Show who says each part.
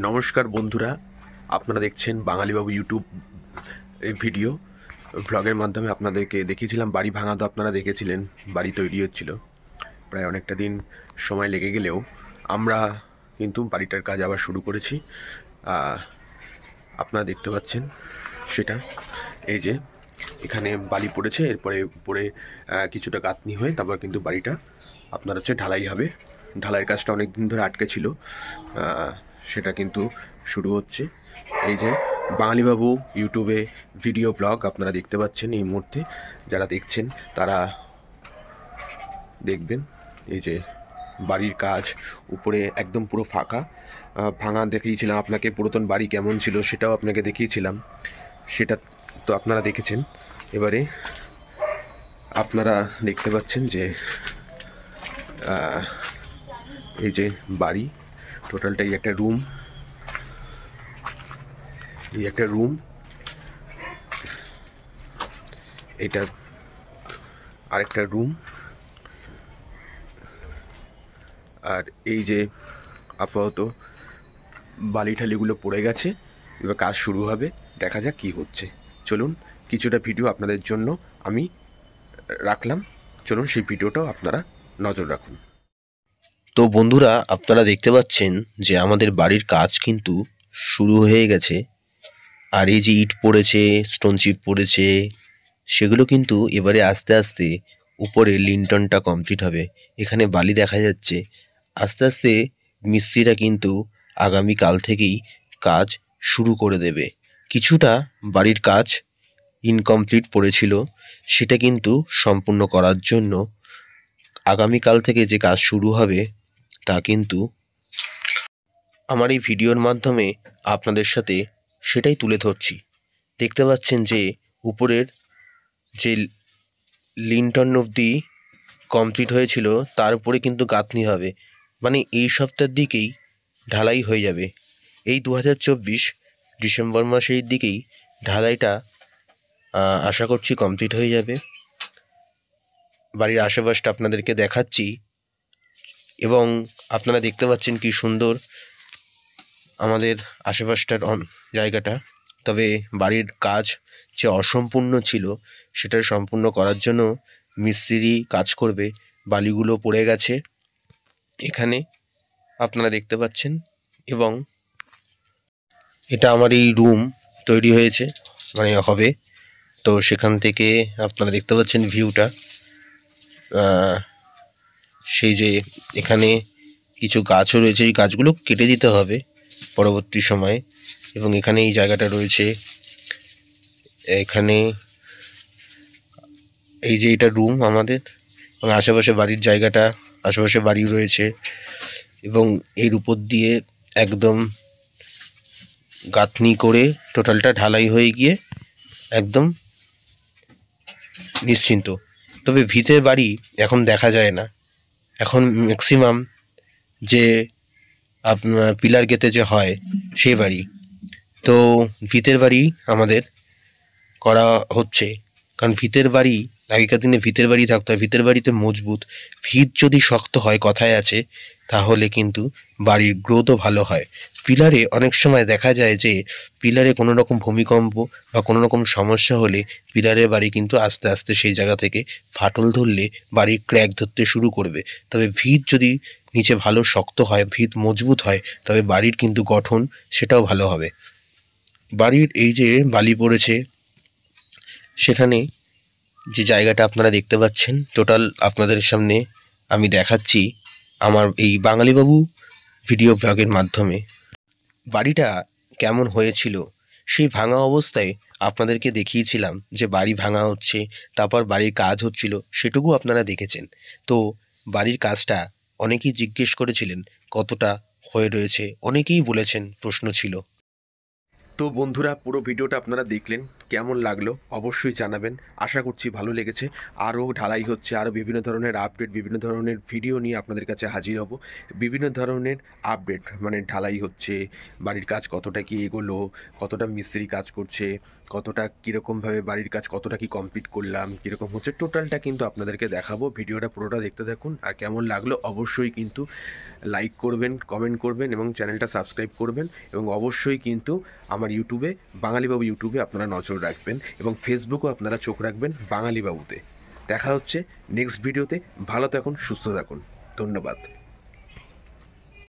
Speaker 1: নমস্কার বন্ধুরা, আপনারা দেখছেন বাঙালিবাবু ইউটিউব ভিডিও ভ্লগের মাধ্যমে আপনাদেরকে দেখিয়েছিলাম বাড়ি ভাঙা। তো আপনারা দেখেছিলেন বাড়ি তৈরি হচ্ছিল, প্রায় অনেকটা দিন সময় লেগে গেলেও আমরা কিন্তু বাড়িটার কাজ আবার শুরু করেছি। আপনারা দেখতে পাচ্ছেন সেটা, এই যে এখানে বালি পড়েছে, এরপরে উপরে কিছুটা গাঁথনি হয়ে তারপর কিন্তু বাড়িটা আপনার হচ্ছে ঢালাই হবে। ঢালাইয়ের কাজটা অনেক দিন ধরে আটকে ছিল, সেটা কিন্তু শুরু হচ্ছে। এই যে বাঙালিবাবু ইউটিউবে ভিডিও ব্লগ আপনারা দেখতে পাচ্ছেন এই মুহূর্তে, যারা দেখছেন তারা দেখবেন। এই যে বাড়ির কাজ উপরে একদম পুরো ফাঁকা, ভাঙা দেখিয়েছিলাম আপনাকে, পুরাতন বাড়ি কেমন ছিল সেটাও আপনাকে দেখিয়েছিলাম, সেটা তো আপনারা দেখেছেন। এবারে আপনারা দেখতে পাচ্ছেন যে এই যে বাড়ি টোটালটাই একটা রুম, এই একটা রুম, এটা আরেকটা রুম, আর এই যে আপাতত বালি ঠালিগুলো পড়ে গেছে, এবার কাজ শুরু হবে, দেখা যাক কি হচ্ছে। চলুন কিছুটা ভিডিও আপনাদের জন্য আমি রাখলাম, চলুন সেই ভিডিওটাও আপনারা নজর রাখুন।
Speaker 2: তো বন্ধুরা, আপনারা দেখতে পাচ্ছেন যে আমাদের বাড়ির কাজ কিন্তু শুরু হয়ে গেছে। আর এই যে ইট পড়েছে, স্টোন চিপ পড়েছে, সেগুলো কিন্তু এবারে আস্তে আস্তে উপরে লিন্টনটা কমপ্লিট হবে। এখানে বালি দেখা যাচ্ছে। আস্তে আস্তে মিস্ত্রিরা কিন্তু আগামীকাল থেকেই কাজ শুরু করে দেবে। কিছুটা বাড়ির কাজ ইনকমপ্লিট পড়েছিল, সেটা কিন্তু সম্পূর্ণ করার জন্য আগামীকাল থেকে যে কাজ শুরু হবে তা কিন্তু আমার এই ভিডিওর মাধ্যমে আপনাদের সাথে সেটাই তুলে ধরছি। দেখতে পাচ্ছেন যে উপরের যে লিন্টন অবধি কমপ্লিট হয়েছিল, তার উপরে কিন্তু গাঁথনি হবে, মানে এই সপ্তাহের দিকেই ঢালাই হয়ে যাবে। এই 2024 ডিসেম্বর মাসের দিকেই ঢালাইটা আশা করছি কমপ্লিট হয়ে যাবে। বাড়ির আশেপাশটা আপনাদেরকে দেখাচ্ছি, এবং আপনারা দেখতে পাচ্ছেন কি সুন্দর আমাদের আশেপাশটার জায়গাটা। তবে বাড়ির কাজ যে অসম্পূর্ণ ছিল সেটা সম্পূর্ণ করার জন্য মিস্ত্রি কাজ করবে। বালিগুলো পড়ে গেছে এখানে আপনারা দেখতে পাচ্ছেন, এবং এটা আমার এই রুম তৈরি হয়েছে, মানে হবে। তো সেখান থেকে আপনারা দেখতে পাচ্ছেন ভিউটা। সেই যে এখানে কিছু গাছও রয়েছে, এই গাছগুলো কেটে দিতে হবে পরবর্তী সময়ে। এবং এখানে এই জায়গাটা রয়েছে, এখানে এই যে এটা রুম আমাদের, এবং আশেপাশে বাড়ির জায়গাটা, আশেপাশে বাড়ি রয়েছে, এবং এর উপর দিয়ে একদম গাঁথনি করে টোটালটা ঢালাই হয়ে গিয়ে একদম নিশ্চিন্ত। তবে ভিতের বাড়ি এখন দেখা যায় না, এখন ম্যাক্সিমাম যে পিলার গেতে যে হয় সেই বাড়ি। তো ভিতের বাড়ি আমাদের করা হচ্ছে, কারণ ভিতের বাড়ি, আগেকার দিনে ভিতের বাড়ি থাকতো, ভিতের বাড়িতে মজবুত। ভিত যদি শক্ত হয়, কথায় আছে, তাহলে কিন্তু বাড়ির গ্রোথও ভালো হয়। পিলারে অনেক সময় দেখা যায় যে পিলারে কোনো রকম ভূমিকম্প বা কোনো রকম সমস্যা হলে পিলারের বাড়ি কিন্তু আস্তে আস্তে সেই জায়গা থেকে ফাটল ধরলে বাড়ির ক্র্যাক ধরতে শুরু করবে। তবে ভিত যদি নিচে ভালো শক্ত হয়, ভিত মজবুত হয়, তবে বাড়ির কিন্তু গঠন সেটাও ভালো হবে। বাড়ির এই যে বালি পড়েছে, সেখানে যে জায়গাটা আপনারা দেখতে পাচ্ছেন, টোটাল আপনাদের সামনে আমি দেখাচ্ছি আমার এই বাঙালিবাবু ভিডিও ব্লগের মাধ্যমে। বাড়িটা কেমন হয়েছিল সেই ভাঙা অবস্থায় আপনাদেরকে দেখিয়েছিলাম যে বাড়ি ভাঙা হচ্ছে, তারপর বাড়ির কাজ হচ্ছিল, সেটুকু আপনারা দেখেছেন। তো বাড়ির কাজটা অনেকেই জিজ্ঞেস করেছিলেন কতটা হয়ে রয়েছে, অনেকেই বলেছেন প্রশ্ন ছিল।
Speaker 1: তো বন্ধুরা, পুরো ভিডিওটা আপনারা দেখলেন, কেমন লাগলো অবশ্যই জানাবেন। আশা করছি ভালো লেগেছে। আরও ঢালাই হচ্ছে, আরও বিভিন্ন ধরনের আপডেট, বিভিন্ন ধরনের ভিডিও নিয়ে আপনাদের কাছে হাজির হব। বিভিন্ন ধরনের আপডেট মানে ঢালাই হচ্ছে, বাড়ির কাজ কতটা কি এগোলো, কতটা মিস্ত্রি কাজ করছে, কতটা কীরকমভাবে বাড়ির কাজ কতটা কি কমপ্লিট করলাম, কীরকম হচ্ছে টোটালটা কিন্তু আপনাদেরকে দেখাবো। ভিডিওটা পুরোটা দেখতে থাকুন। আর কেমন লাগলো অবশ্যই কিন্তু লাইক করবেন, কমেন্ট করবেন এবং চ্যানেলটা সাবস্ক্রাইব করবেন। এবং অবশ্যই কিন্তু আমার ইউটিউবে বাঙালিবাবু ইউটিউবে আপনারা নজর রাখবেন এবং ফেসবুকেও আপনারা চোখ রাখবেন বাঙালিবাবুতে। দেখা হচ্ছে নেক্সট ভিডিওতে। ভালো থাকুন, সুস্থ থাকুন, ধন্যবাদ।